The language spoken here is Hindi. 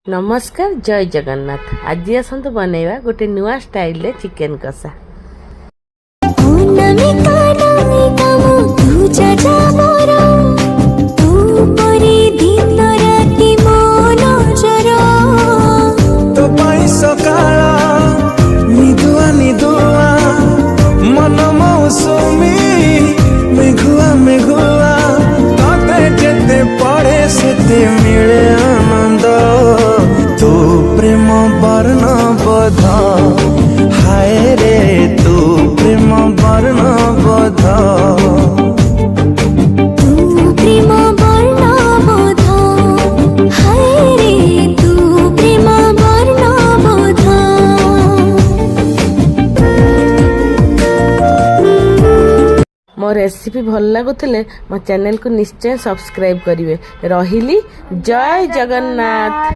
नमस्कार जय जगन्नाथ। आज आसतु बनैबा गोटे नुआ स्टाइल चिकेन कषा। मिले आनंद तू प्रेम वर्ण बधा हाय रे तू प्रेम वर्ण बधा मो रेसिपी भल लगुले मो चैनल को निश्चय सब्सक्राइब करेंगे। रहिली जय जगन्नाथ।